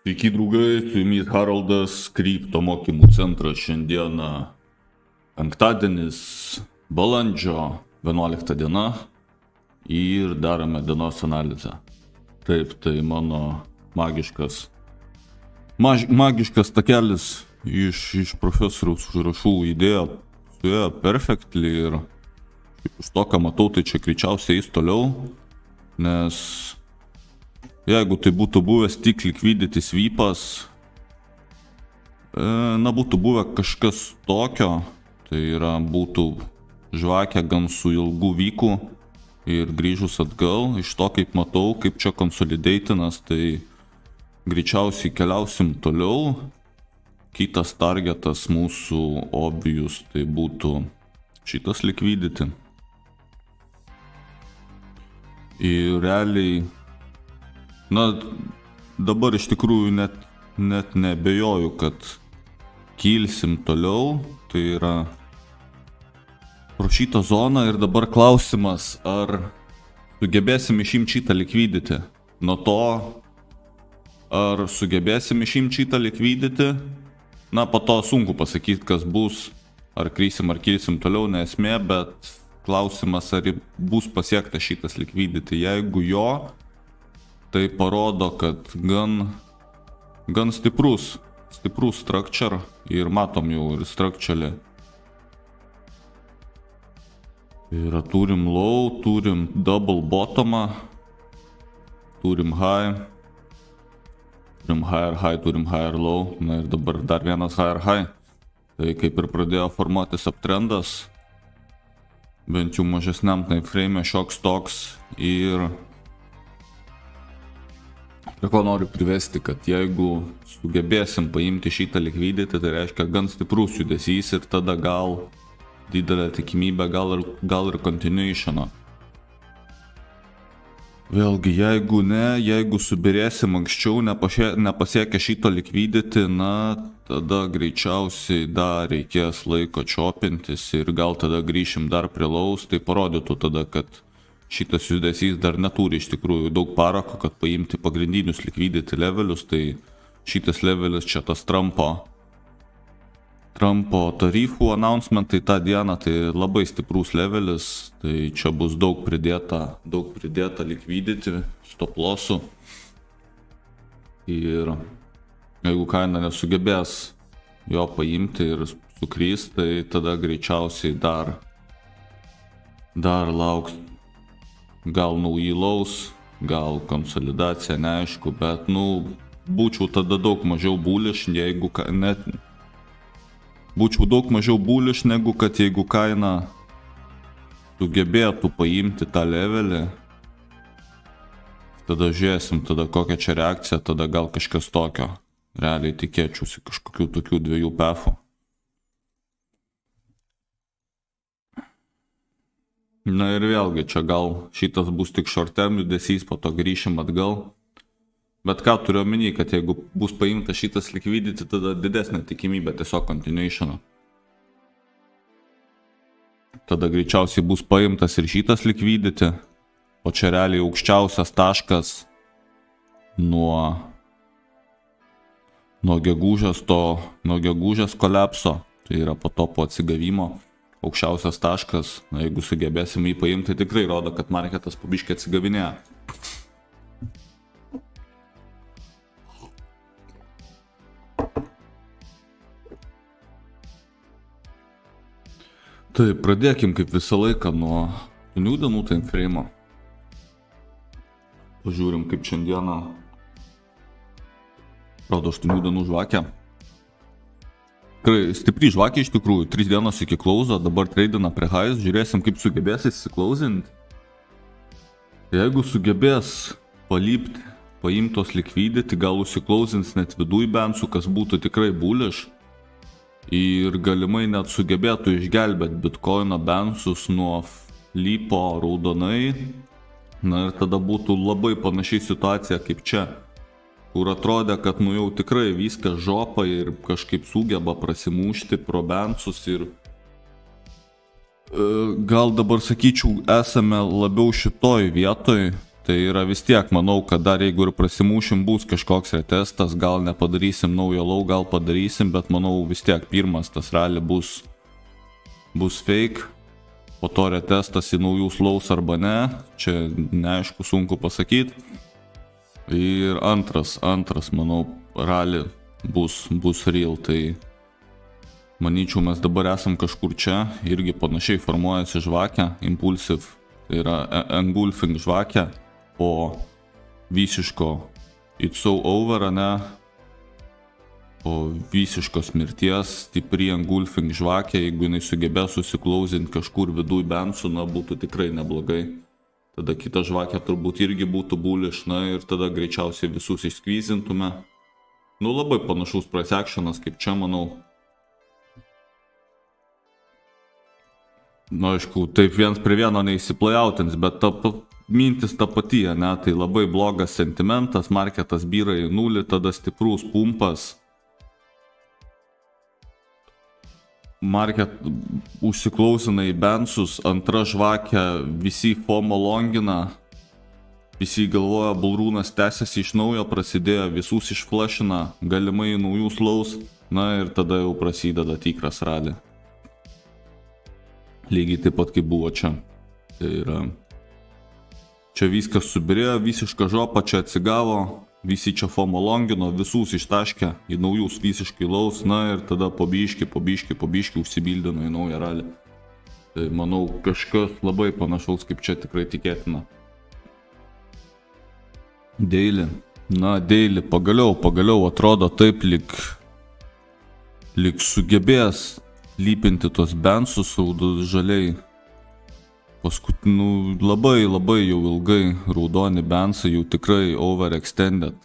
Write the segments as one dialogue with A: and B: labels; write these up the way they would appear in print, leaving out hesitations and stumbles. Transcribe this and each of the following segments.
A: Sveiki draugai, su jumis Haroldas, Krypto mokymų centras. Šiandieną penktadienis, balandžio 11 diena ir darome dienos analizę. Taip, tai mano magiškas takelis iš profesoriaus užrašų idėja suėjo perfectly ir iš to, ką matau, tai čia greičiausiai eis toliau, nes jeigu tai būtų buvęs tik liquidity sweepas, būtų buvę kažkas tokio, tai yra būtų žvakė gan su ilgu vyku ir grįžus atgal, iš to kaip matau, kaip čia konsolidatinas, tai greičiausiai keliausim toliau. Kitas targetas mūsų obvious, tai būtų šitas liquidity. Ir realiai dabar iš tikrųjų net nebejoju, kad kilsim toliau, tai yra pro šitą zoną ir dabar klausimas, ar sugebėsim išimti šitą liquidity. Nuo to, ar sugebėsim išimti šitą liquidity, po to sunku pasakyti, kas bus, ar krysim, ar kilsim toliau, nesmė, bet klausimas, ar bus pasiektas šitas liquidity. Jeigu jo, tai parodo, kad gan stiprus structure ir matom jau ir structure. Ir turim low, turim double bottomą, turim high, turim higher, turim higher low, ir dabar dar vienas higher. Tai kaip ir pradėjo formuotis uptrendas, bent jau mažesniam time frame šioks toks. Ir prie ko noriu privesti, kad jeigu sugebėsim paimti šitą liquidity, tai reiškia gan stiprus judesys ir tada gal didelė tikimybė, gal ir continuationo. Vėlgi, jeigu ne, jeigu subirėsim anksčiau, nepasiekę šito liquidity, tada greičiausiai dar reikės laiko čiopintis ir gal tada grįšim dar prie lows, tai parodytų tada, kad šitas judesys dar neturi iš tikrųjų daug parako, kad paimti pagrindinius liquidity levelius, tai šitas levelis čia tas Trumpo tarifų announcementai tą dieną, tai labai stiprus levelis, tai čia bus daug pridėta liquidity, stop lossų. Ir jeigu kaina nesugebės jo paimti ir sukrys, tai tada greičiausiai dar lauks gal nauji lows, gal konsolidacija, neaišku, bet būčiau tada daug mažiau bullish, negu kad jeigu kaina sugebėtų paimti tą levelį, tada žiūrėsim, tada kokia čia reakcija, tada gal kažkas tokio. Realiai tikėčiausi kažkokių tokių dviejų pathų. Ir vėlgi, čia gal šitas bus tik short term judesys, po to grįšim atgal. Bet ką turiu omeny, kad jeigu bus paimta šitas liquidity, tada didesnė tikimybė tiesiog continuationo. Tada greičiausiai bus paimtas ir šitas liquidity, o čia realiai aukščiausias taškas nuo gegužės kolapso, tai yra po atsigavimo. Aukščiausias taškas, jeigu sugebėsim jį paimti, tai tikrai rodo, kad marketas po biškį atsigavinėja. Tai pradėkim kaip visą laiką nuo 8 dienų time frame. Pažiūrim, kaip šiandieną rodo 8 dienų žvakė. Tikrai stipri žvakė iš tikrųjų, 3 dienos iki close, dabar treidina prie highs, žiūrėsim kaip sugebės įsiklausinti. Jeigu sugebės paimtos liquidity, gal įsiklausins net viduj bensų, kas būtų tikrai bullish. Ir galimai net sugebėtų išgelbėti bitcoino bensus nuo flipo raudonai. Ir tada būtų labai panašiai situacija kaip čia, kur atrodė, kad jau tikrai viskas žopa ir kažkaip sugeba prasimušti pro bensus ir gal dabar sakyčiau esame labiau šitoj vietoj, Tai yra vis tiek, manau, kad dar jeigu ir prasimūšim bus kažkoks retestas, gal nepadarysim naujo lau, gal padarysim, bet manau vis tiek pirmas tas rally bus fake, po to retestas į naujus laus arba ne, čia neaišku, sunku pasakyti. Ir antras, manau, rally bus real, tai manyčiau, mes dabar esam kažkur čia, irgi panašiai formuojasi žvakę, impulsive, tai yra engulfing žvakę, po visiško it's so over, ne, po visiškos mirties, stipri engulfing žvakę, jeigu jinai sugebės susiklausinti kažkur viduj bensų, na, būtų tikrai neblogai. Tada kita žvakė turbūt irgi būtų bullish, na, ir tada greičiausiai visus išskvyzintume. Nu, labai panašus price actionas kaip čia, manau. Nu, aišku, taip viens prie vieno neįsiplayautins, bet mintis ta pati, ne, tai labai blogas sentimentas, marketas byra į nulį, tada stiprus pumpas. Market užsiklausina į bensus, antra žvakė, visi FOMO longina, visi galvoja, bullrūnas tęsiasi iš naujo, prasidėjo, visus išflushina, galimai naujus laus, na ir tada jau prasideda tikras rally. Lygiai taip pat kaip buvo čia. Tai yra, čia viskas subirėjo, visiška žopa, čia atsigavo, visi čia FOMO longino, visus ištaškė į naujus visiškai laus, na ir tada po biškį užsibildino į naują rally. Tai manau, kažkas labai panašaus kaip čia tikrai tikėtina. Daily. Na, daily pagaliau atrodo taip, lyg sugebės lypinti tos bensus žaliai. Paskutiniu labai jau ilgai raudoni bensai, jau tikrai overextended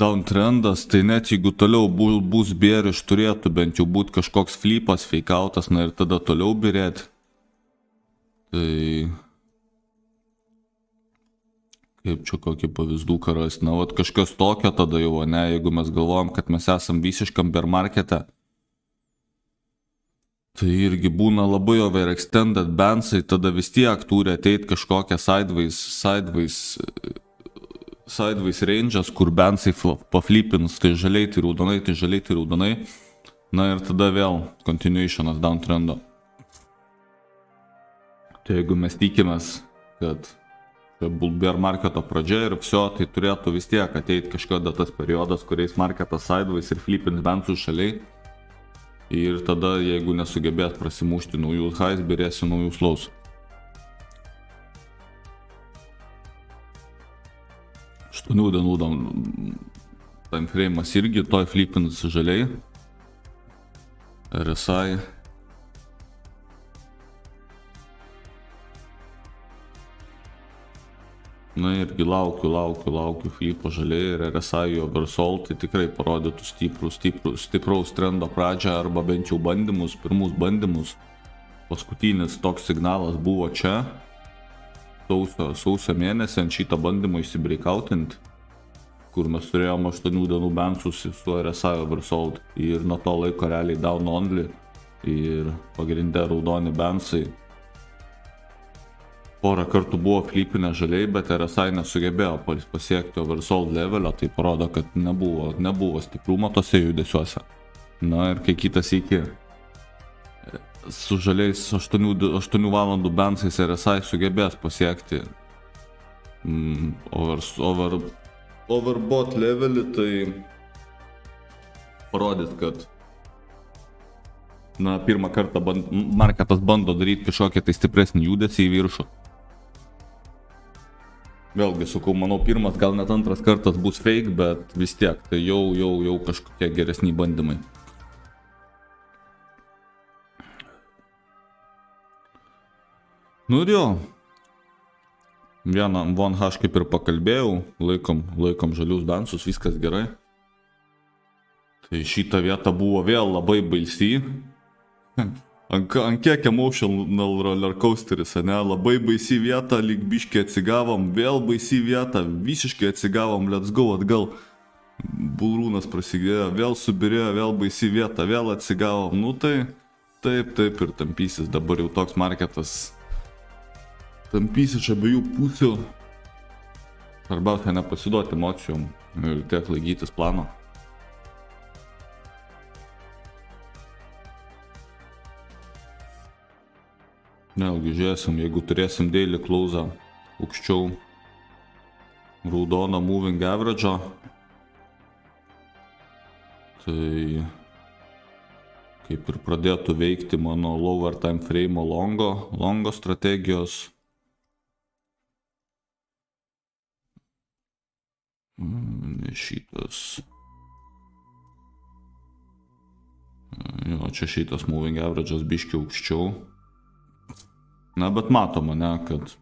A: downtrendas, tai net jeigu toliau bus bearish, turėtų bent jau būti kažkoks flipas, fakeoutas, na ir tada toliau birėti. Tai kaip čia kokį pavyzdų karas, na, vat kažkas tokio tada jau, ne, jeigu mes galvojam, kad mes esam visiškam bear markete, tai irgi būna labai overextended bensai, tada vis tiek turi ateiti kažkokią sideways range'as, kur bensai paflipins, tai žaliai, tai raudonai, na ir tada vėl continuationas downtrendo. Tai jeigu mes tikimės, kad bear marketo pradžia ir viso, tai turėtų vis tiek ateiti kažkada tas periodas, kuriais marketas sideways ir flipins bensų šaliai. Ir tada, jeigu nesugebės prasimušti naujus highs, birėsi naujus lows. Aštuonių dienų timeframe'as irgi toj flipins žaliai. RSI. Na irgi laukiu flipo žaliai ir RSI oversold, tai tikrai parodytų stipraus trendo pradžią arba bent jau bandymus, pirmus bandymus. Paskutinis toks signalas buvo čia, sausio mėnesį ant šitą bandymą įsibreakoutinti, kur mes turėjom 8 dienų bensus su RSI oversold ir nuo to laiko realiai down only ir pagrinde raudoni bensai. Porą kartų buvo flipinę žaliai, bet RSI nesugebėjo pasiekti oversold levelio, tai parodo, kad nebuvo stiprumo tose judesiuose. Na ir kai kitas iki su žaliais 8 valandų bensais RSI sugebės pasiekti overbought levelį, tai parodyt, kad na, pirmą kartą marketas bando daryti kažkokią tai stipresnį judesį į viršų. Vėlgi, sakau, manau, pirmas, gal net antras kartas bus fake, bet vis tiek, tai jau kažkokie geresni bandymai. Nu ir jo, vieną 1H kaip ir pakalbėjau, laikom žalius bensus, viskas gerai. Tai šitą vietą buvo vėl labai baisi. Ant kiek emotional roller coasteris, ne? Labai baisi vieta, lyg biškiai atsigavom, vėl baisi vieta, visiškai atsigavom, let's go atgal. Bullrūnas prasidėjo, vėl subirėjo, vėl baisi vieta, vėl atsigavom. Nu tai taip ir tampysis, dabar jau toks marketas tampys iš abiejų pusių. Svarbiausia nepasiduoti emocijom ir tiek laikytis plano. Vėlgi žiūrėsim, jeigu turėsim daily close aukščiau raudono moving average'o, tai kaip ir pradėtų veikti mano lower time frame longo strategijos. Ne šitas. Jo, čia šitas moving average'as biški aukščiau. Na, bet matoma, ne, kad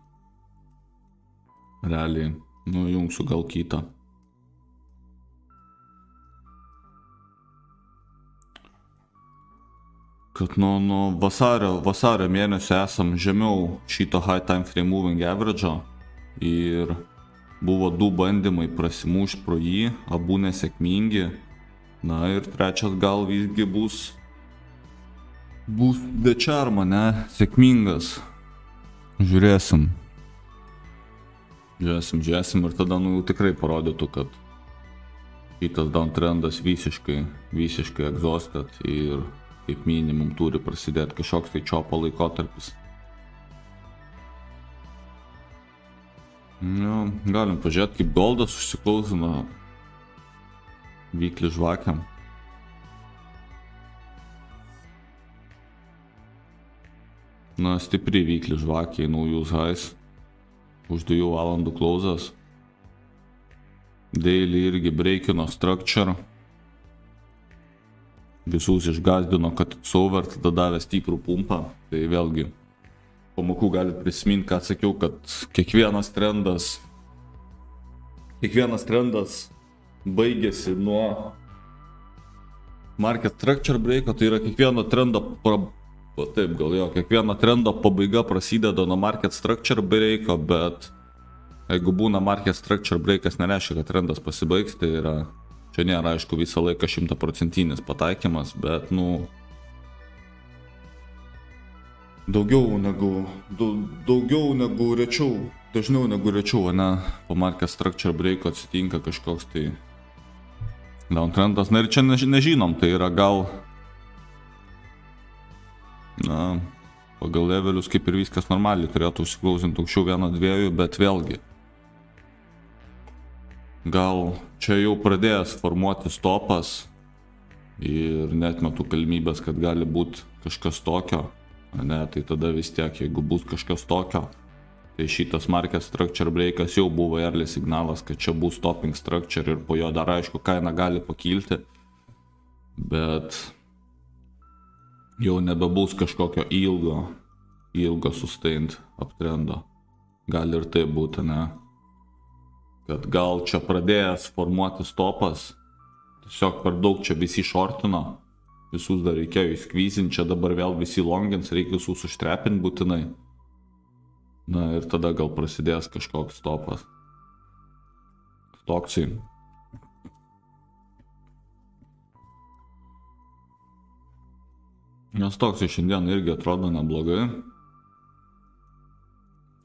A: realiai nujungsiu gal kitą. Kad nuo vasario mėnesio esam žemiau šito high time frame moving average'o ir buvo 2 bandymai prasimušti pro jį, abu nesėkmingi. Na ir trečias gal visgi bus the charm, ne, sėkmingas. Žiūrėsim ir tada jau tikrai parodytų, kad šitas downtrendas visiškai exhausted ir kaip minimum turi prasidėti kažkoks tai čiopo laikotarpis. Galim pažiūrėti, kaip goldas užsiklausino vykli žvakiam. Na, stipri vykli žvakiai, naujus highs, už 2 valandų closas. Daily irgi breakino structure. Visus išgazdino, kad it's over, tada davė stiprų pumpą. Tai vėlgi, pamokų galit prisiminti, ką sakiau, kad kiekvienas trendas baigėsi nuo market structure breako, tai yra kiekvieno trendo pabaiga prasideda nuo market structure breako, bet jeigu būna market structure breakas, nereiškia, kad trendas pasibaigs, tai yra, čia nėra aišku visą laiką 100% pataikymas, bet dažniau negu rečiau, ne, po market structure breako atsitinka kažkoks tai downtrendas. Na ir čia nežinom, tai yra gal, na, pagal levelius kaip ir viskas normaliai turėtų užsiklausinti aukščiau 1-2, bet vėlgi, gal čia jau pradėjęs formuoti stopas ir netmetu galimybės, kad gali būti kažkas tokio, ne, tai tada vis tiek, jeigu bus kažkas tokio, tai šitas market structure breakas jau buvo early signalas, kad čia bus stopping structure ir po jo dar aišku kaina gali pakilti, bet jau nebebus kažkokio ilgo sustained uptrendo. Gali ir tai būti, ne, kad gal čia pradėjęs formuoti stopas, tiesiog per daug čia visi shortino, visus dar reikėjo įskvyzinti, čia dabar vėl visi longins, reikia visus užtrepinti būtinai. Na ir tada gal prasidės kažkoks stopas. Toksai. Nes toksai šiandien irgi atrodo neblogai.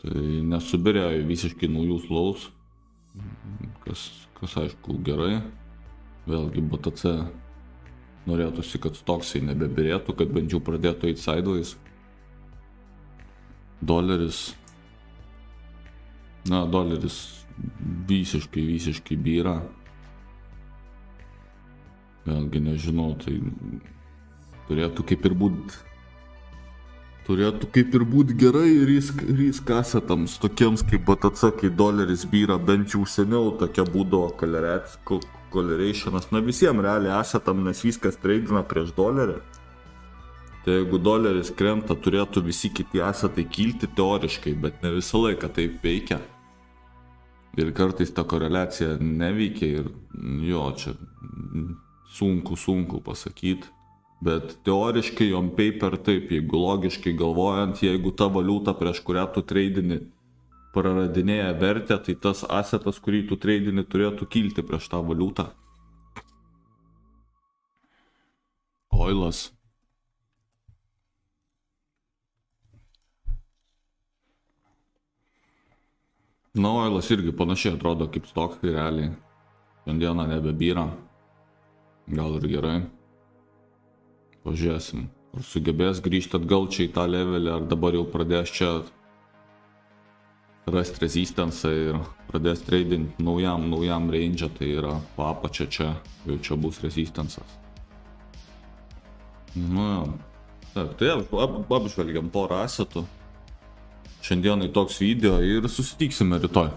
A: Tai nesubirėjo visiškai naujus lows, kas aišku gerai. Vėlgi BTC norėtųsi, kad toksai nebebirėtų, kad bent jau pradėtų eiti sideways. Doleris visiškai byra. Vėlgi nežinau, tai turėtų kaip ir būt gerai risk assetams, tokiems kaip BTC, kai doleris byra, bent jau seniau tokia būdavo colorationas, na visiems realiai assetam, nes viskas treidina prieš dolerį. Tai jeigu doleris krenta, turėtų visi kiti assetai kilti teoriškai, bet ne visą laiką taip veikia. Ir kartais ta koreliacija neveikia ir jo, čia sunku pasakyti. Bet teoriškai on paper taip, jeigu logiškai galvojant, jeigu ta valiuta, prieš kurią tu treidini, praradinėja vertę, tai tas assetas, kurį tu treidini, turėtų kilti prieš tą valiutą. Oilas. Na, oilas irgi panašiai atrodo kaip stokai realiai. Šiandieną nebebyra. Gal ir gerai. Pažiūrėsim. Ar sugebės grįžti atgal čia į tą levelį, ar dabar jau pradės čia rasti resistance ir pradės trading naujam range, tai yra apačia čia, jau čia bus resistance'as. Nu, taip, tai apžvelgiam porą asetų. Šiandienai toks video ir susitiksime rytoj.